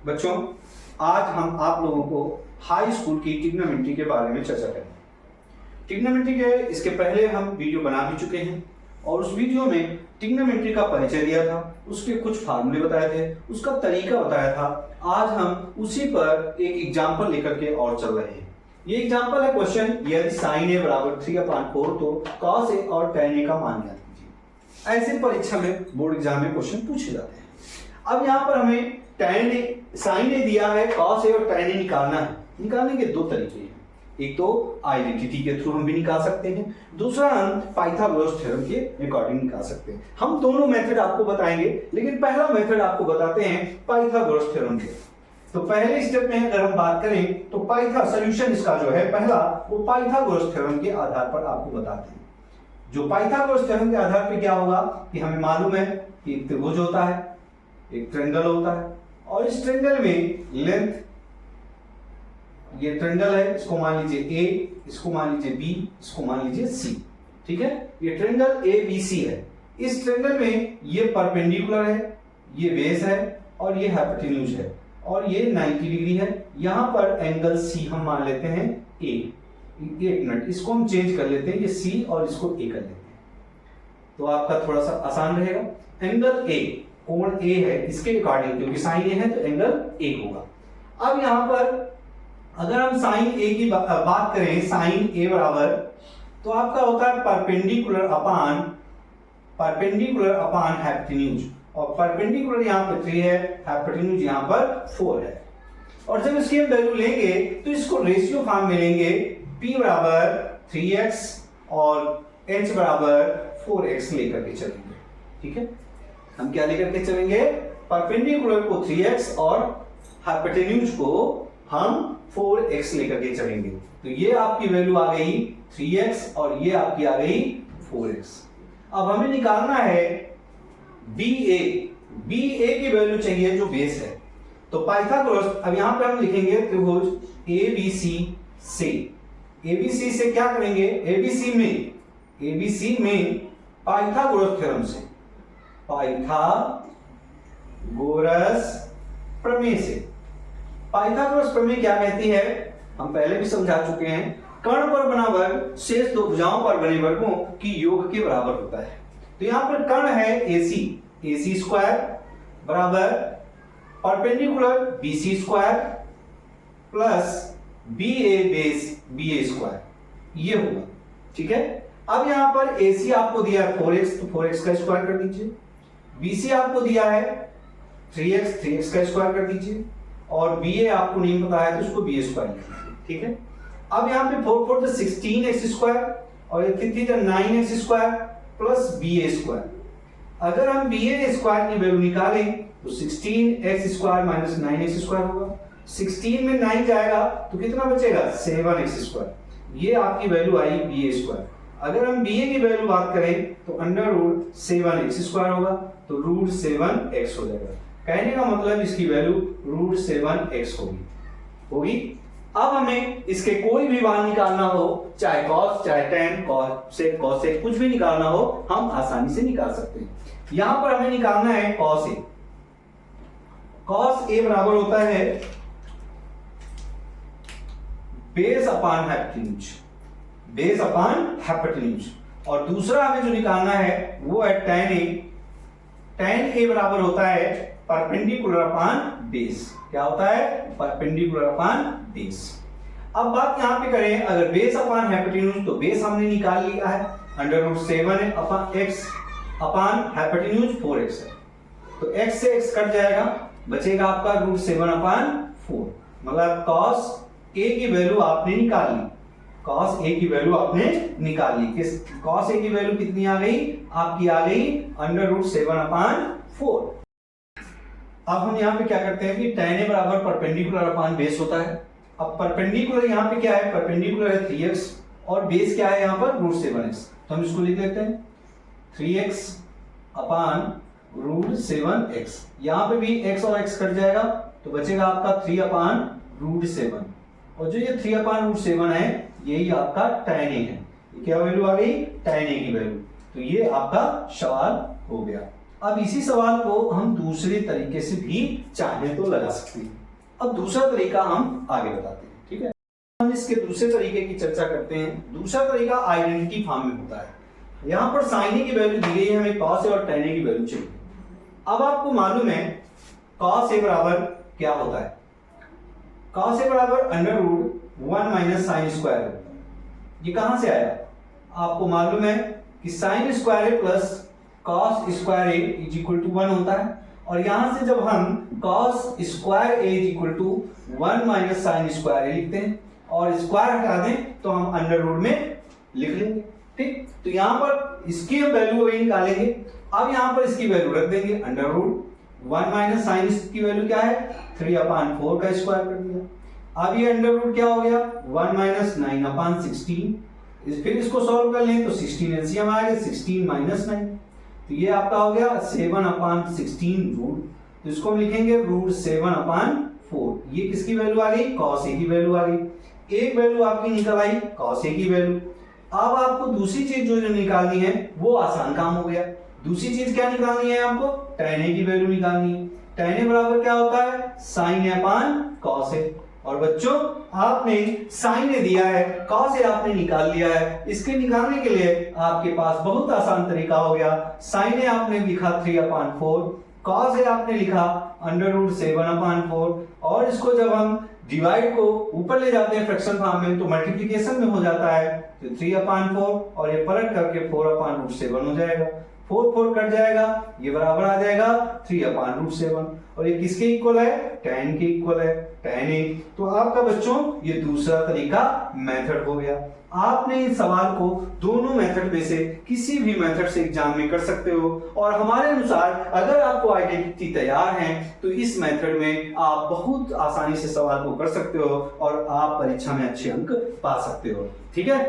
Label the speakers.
Speaker 1: बच्चों, आज हम आप लोगों को हाई स्कूल की ट्रिग्नोमेट्री के बारे में चर्चा करेंगे। ट्रिग्नोमेट्री के इसके पहले हम वीडियो बना भी चुके हैं और उस वीडियो में ट्रिग्नोमेट्री का परिचय दिया था, उसके कुछ फार्मूले बताए थे, उसका तरीका बताया था। आज हम उसी पर एक एग्जाम्पल लेकर के और चल रहे हैं। ये एग्जाम्पल है क्वेश्चन, यदि साइन ए बराबर 3/4 तो कॉस ए और tan ए का मान ज्ञात कीजिए। ऐसे परीक्षा में, बोर्ड एग्जाम में क्वेश्चन पूछे जाते हैं। अब यहाँ पर हमें साइन ए दिया है, कॉस ए और tan ए निकालना है। निकालने के दो तरीके हैं, एक तो आइडेंटिटी के थ्रू हम भी निकाल सकते हैं, दूसरा हम पाइथागोरस थ्योरम के अकॉर्डिंग निकाल सकते हैं। हम दोनों मेथड आपको बताएंगे, लेकिन पहला मेथड आपको बताते हैं पाइथागोरस थ्योरम के। तो पहले स्टेप में अगर हम बात करें तो सोल्यूशन इसका जो है पहला, वो पाइथागोरस थ्योरम के आधार पर आपको बताते हैं। जो पाइथागोरस थ्योरम के आधार पर क्या होगा कि हमें मालूम है कि एक त्रिभुज होता है, एक ट्रायंगल होता है, और इस ट्रायंगल में लेंथ, ये ट्रायंगल है, इसको मान लीजिए ए, इसको मान लीजिए बी, इसको मान लीजिए सी। ठीक है, ये ट्रायंगल ए बी सी है। इस ट्रायंगल में ये परपेंडिकुलर है, ये बेस है और ये हाइपोटेन्यूज है और ये 90 डिग्री है। यहां पर एंगल सी हम मान लेते हैं ए। एक मिनट, इसको हम चेंज कर लेते हैं, ये सी और इसको ए कर लेते हैं तो आपका थोड़ा सा आसान रहेगा। एंगल ए, कोण ए है, इसके अकॉर्डिंग, क्योंकि साइन ए है तो एंगल ए होगा। अब यहां पर अगर हम साइन ए की बात करें, साइन ए बराबर तो आपका होता है परपेंडिकुलर अपान हाइपोटेन्यूज, और परपेंडिकुलर यहां पर 3 है, हाइपोटेन्यूज यहां पर 4 है। और जब इसकी हम वैल्यू लेंगे तो इसको रेशियो फॉर्म में लेंगे, p बराबर 3x और h बराबर 4x लेकर के चलेंगे। ठीक है, हम क्या लेकर के चलेंगे, परपेंडिकुलर को 3x और हाइपोटेन्यूज को हम 4x लेकर के चलेंगे। तो ये आपकी वैल्यू आ गई 3x और ये आपकी आ गई 4x। अब हमें निकालना है BA की वैल्यू चाहिए जो बेस है। तो पाइथागोरस, अब यहां पे हम लिखेंगे त्रिभुज ABC से क्या करेंगे, ABC में पाइथागोरस थ्योरम से, पाइथागोरस प्रमेय से। पाइथागोरस प्रमेय क्या कहती है, हम पहले भी समझा चुके हैं, कर्ण पर बना वर्ग शेष दो भुजाओं पर बने वर्गों की योग के बराबर होता है। तो यहां पर कर्ण है AC स्क्वायर बराबर perpendicular BC square plus BA base BA square, ये होगा। ठीक है, अब यहां पर AC आपको दिया है 4x, तो 4x का स्क्वायर कर दीजिए। BC आपको दिया है 3x का स्क्वायर कर दीजिए, और BA आपको नहीं पता है तो उसको BA स्क्वायर लिख लीजिए। ठीक है, अब यहाँ पे 4 4 16x स्क्वायर और 9x square plus BA square. अगर हम BA स्क्वायर की वैल्यू निकालें तो 16x square minus 9x square होगा। 16 में 9 जाएगा तो कितना बचेगा, 7x स्क्वायर। ये आपकी वैल्यू आई BA स्क्वायर। अगर हम BA की वैल्यू बात करें तो √7x स्क्वायर होगा, तो √7x हो जाएगा। कहने का मतलब इसकी वैल्यू √7x होगी। अब हमें इसके कोई भी मान निकालना हो, चाहे cos, चाहे tan, cos से कुछ भी निकालना हो, हम आसानी से निकाल सकते हैं। यहां पर हमें निकालना है cos A बराबर होता है बेस अपान हाइपोटेन्यूज, और दूसरा हमें जो निकालना है वो है tan A बराबर होता है परपेंडिकुलर अपान बेस। क्या होता है, परपेंडिकुलर अपान बेस। अब बात यहां पे करें, अगर बेस अपान हाइपोटेन्यूज, तो बेस हमने निकाल लिया है, √7x अपान हाइपोटेन्यूज 4x है, तो x से x कट जाएगा, बचेगा आपका √7/4। मतलब cos A की वैल्यू आपने निकाल ली, cos A की वैल्यू कितनी आ गई, आपकी आ गई √7/4। अब हम यहाँ पे क्या करते हैं कि tan A बराबर परपेंडिकुलर अपान बेस होता है। अब परपेंडिकुलर यहाँ पे क्या है, परपेंडिकुलर है 3x और बेस क्या है यहाँ पर √7x, तो हम इसको लिख लेते हैं 3x अपान √7x। यहाँ पे भी x और x कट जाएगा तो बचेगा आपका 3/√7, और जो ये 3/√7 है यही आपका tan A है। क्या वैल्यू आ गई, tan A की वैल्यू। तो ये आपका सवाल हो गया। अब इसी सवाल को हम दूसरे तरीके से भी चाहे तो लगा सकते हैं। अब दूसरा तरीका हम आगे बताते हैं, ठीक है। हम इसके दूसरे तरीके की चर्चा करते हैं। दूसरा तरीका आइडेंटिटी फॉर्म में होता है। यहाँ पर साइन ए की वैल्यू दी गई है, हमें cos ए और tan ए की वैल्यू चाहिए। अब आपको मालूम है cos ए बराबर क्या होता है, cos ए बराबर under root 1 minus sine square. ये कहां से आया, आपको मालूम है कि sine square A plus cos square A is equal to 1 होता है, और यहां से जब हम cos square A is equal to 1 minus sine square A लिखते हैं और स्क्वायर हटा दें तो हम अंडर रूट में लिख लेंगे, ठीक। तो यहां पर इसकी हम वैल्यू वही निकालेंगे। अब यहां पर इसकी वैल्यू रख देंगे अंडर रूट 1 माइनस साइन की वैल्यू क्या है 3/4 का स्क्वायर कर दिया। अब ये अंडर रूट क्या हो गया 1 माइनस 9/16। फिर इसको सॉल्व कर लें तो 16 एलसीएम आएगा, 16 माइनस 9, तो ये आपका हो गया 7/16 रूट। तो इसको हम लिखेंगे रूट 7/4। ये किसकी वैल्यू आ गई, cos ए की वैल्यू आ गई। एक वैल्यू आपकी निकल आई cos ए की वैल्यू। अब आपको दूसरी चीज जो निकालनी है वो आसान काम हो गया। दूसरी चीज क्या निकालनी है, आपको tan ए की वैल्यू निकालनी है। tan ए बराबर क्या होता है sin ए अपान cos ए। और बच्चों आपने sin ए दिया है, cos ए आपने निकाल लिया है। इसके निकालने के लिए आपके पास बहुत आसान तरीका हो गया। sin ए आपने लिखा 3/4, cos ए आपने लिखा अंडर रूट 7/4, और इसको जब हम डिवाइड को ऊपर ले जाते हैं फ्रैक्शन फॉर्म में तो मल्टीप्लिकेशन में हो जाता है, तो 3/4 और ये पलट करके 4/7 हो जाएगा। 4 कट जाएगा, ये बराबर आ जाएगा 3/7, और ये किसके इक्वल है tan के इक्वल है, tan ए। तो आपका बच्चों ये दूसरा तरीका मेथड हो गया। आपने इस सवाल को दोनों मेथड में से किसी भी मेथड से एग्जाम में कर सकते हो, और हमारे अनुसार अगर आपको आइडेंटिटी तैयार है तो इस मेथड में आप बहुत आसानी से सवाल को कर सकते हो और आप परीक्षा में अच्छे अंक पा सकते हो, ठीक है।